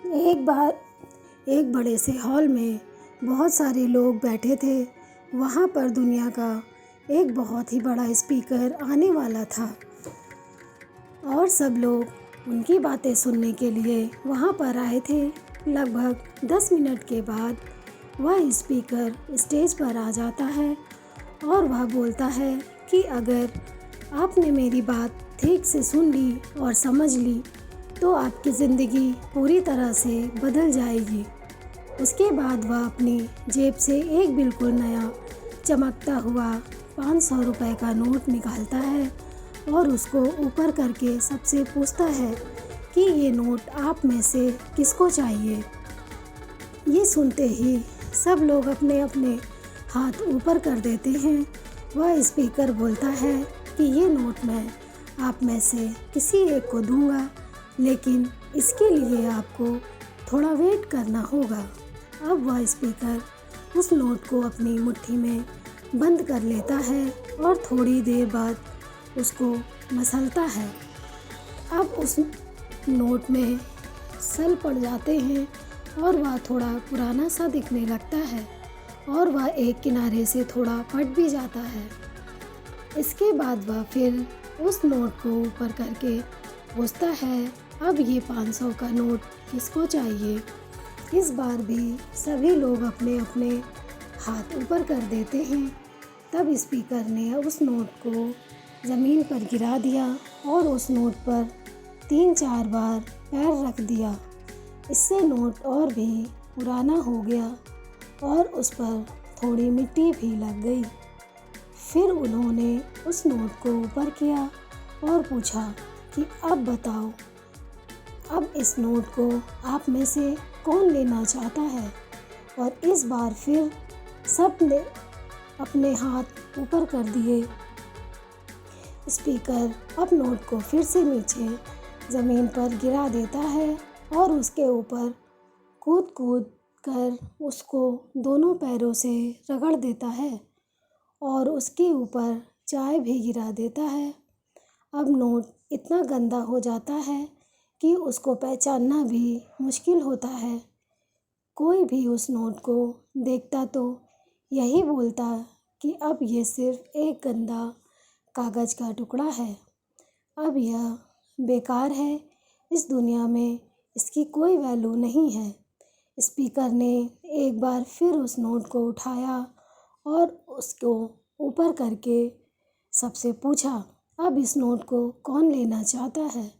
एक बार एक बड़े से हॉल में बहुत सारे लोग बैठे थे। वहाँ पर दुनिया का एक बहुत ही बड़ा स्पीकर आने वाला था और सब लोग उनकी बातें सुनने के लिए वहाँ पर आए थे। लगभग 10 मिनट के बाद वह स्पीकर स्टेज पर आ जाता है और वह बोलता है कि अगर आपने मेरी बात ठीक से सुन ली और समझ ली तो आपकी ज़िंदगी पूरी तरह से बदल जाएगी। उसके बाद वह अपनी जेब से एक बिल्कुल नया चमकता हुआ 500 रुपये का नोट निकालता है और उसको ऊपर करके सबसे पूछता है कि ये नोट आप में से किसको चाहिए। ये सुनते ही सब लोग अपने अपने हाथ ऊपर कर देते हैं। वह स्पीकर बोलता है कि ये नोट मैं आप में से किसी एक को दूंगा, लेकिन इसके लिए आपको थोड़ा वेट करना होगा। अब वह स्पीकर उस नोट को अपनी मुट्ठी में बंद कर लेता है और थोड़ी देर बाद उसको मसलता है। अब उस नोट में सल पड़ जाते हैं और वह थोड़ा पुराना सा दिखने लगता है और वह एक किनारे से थोड़ा फट भी जाता है। इसके बाद वह फिर उस नोट को ऊपर करके पूछता है, अब ये 500 का नोट किसको चाहिए। इस बार भी सभी लोग अपने अपने हाथ ऊपर कर देते हैं। तब स्पीकर ने उस नोट को ज़मीन पर गिरा दिया और उस नोट पर 3-4 बार पैर रख दिया। इससे नोट और भी पुराना हो गया और उस पर थोड़ी मिट्टी भी लग गई। फिर उन्होंने उस नोट को ऊपर किया और पूछा कि अब बताओ, अब इस नोट को आप में से कौन लेना चाहता है। और इस बार फिर सब ने अपने हाथ ऊपर कर दिए। स्पीकर अब नोट को फिर से नीचे ज़मीन पर गिरा देता है और उसके ऊपर कूद कूद कर उसको दोनों पैरों से रगड़ देता है और उसके ऊपर चाय भी गिरा देता है। अब नोट इतना गंदा हो जाता है कि उसको पहचानना भी मुश्किल होता है। कोई भी उस नोट को देखता तो यही बोलता कि अब ये सिर्फ एक गंदा कागज़ का टुकड़ा है, अब यह बेकार है, इस दुनिया में इसकी कोई वैल्यू नहीं है। स्पीकर ने एक बार फिर उस नोट को उठाया और उसको ऊपर करके सबसे पूछा, अब इस नोट को कौन लेना चाहता है।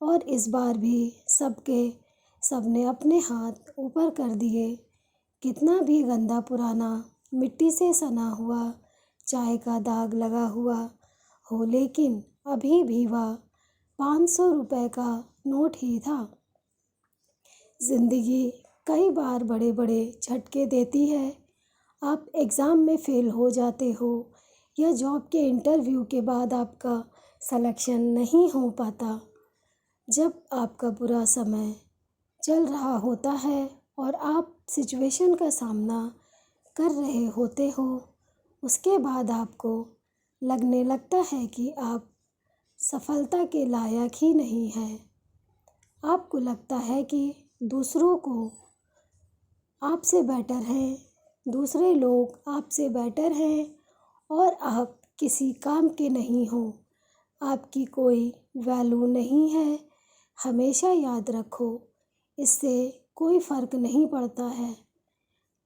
और इस बार भी सबने अपने हाथ ऊपर कर दिए। कितना भी गंदा पुराना मिट्टी से सना हुआ चाय का दाग लगा हुआ हो, लेकिन अभी भी वह 500 रुपये का नोट ही था। ज़िंदगी कई बार बड़े बड़े झटके देती है। आप एग्ज़ाम में फ़ेल हो जाते हो या जॉब के इंटरव्यू के बाद आपका सिलेक्शन नहीं हो पाता। जब आपका बुरा समय चल रहा होता है और आप सिचुएशन का सामना कर रहे होते हो, उसके बाद आपको लगने लगता है कि आप सफलता के लायक ही नहीं हैं। आपको लगता है कि दूसरों को आपसे बेटर हैं, दूसरे लोग आपसे बेटर हैं और आप किसी काम के नहीं हो, आपकी कोई वैल्यू नहीं है। हमेशा याद रखो, इससे कोई फ़र्क नहीं पड़ता है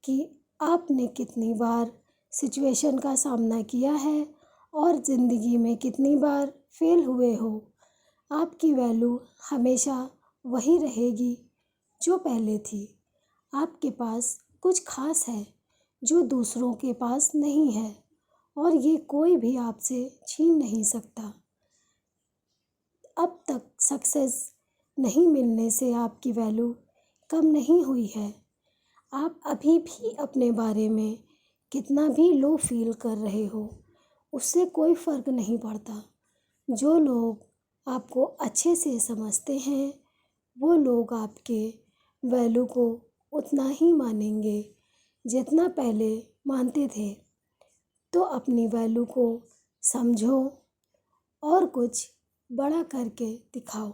कि आपने कितनी बार सिचुएशन का सामना किया है और ज़िंदगी में कितनी बार फेल हुए हो। आपकी वैल्यू हमेशा वही रहेगी जो पहले थी। आपके पास कुछ खास है जो दूसरों के पास नहीं है और ये कोई भी आपसे छीन नहीं सकता। अब तक सक्सेस नहीं मिलने से आपकी वैल्यू कम नहीं हुई है। आप अभी भी अपने बारे में कितना भी लो फील कर रहे हो, उससे कोई फ़र्क नहीं पड़ता। जो लोग आपको अच्छे से समझते हैं वो लोग आपके वैल्यू को उतना ही मानेंगे जितना पहले मानते थे। तो अपनी वैल्यू को समझो और कुछ बड़ा करके दिखाओ।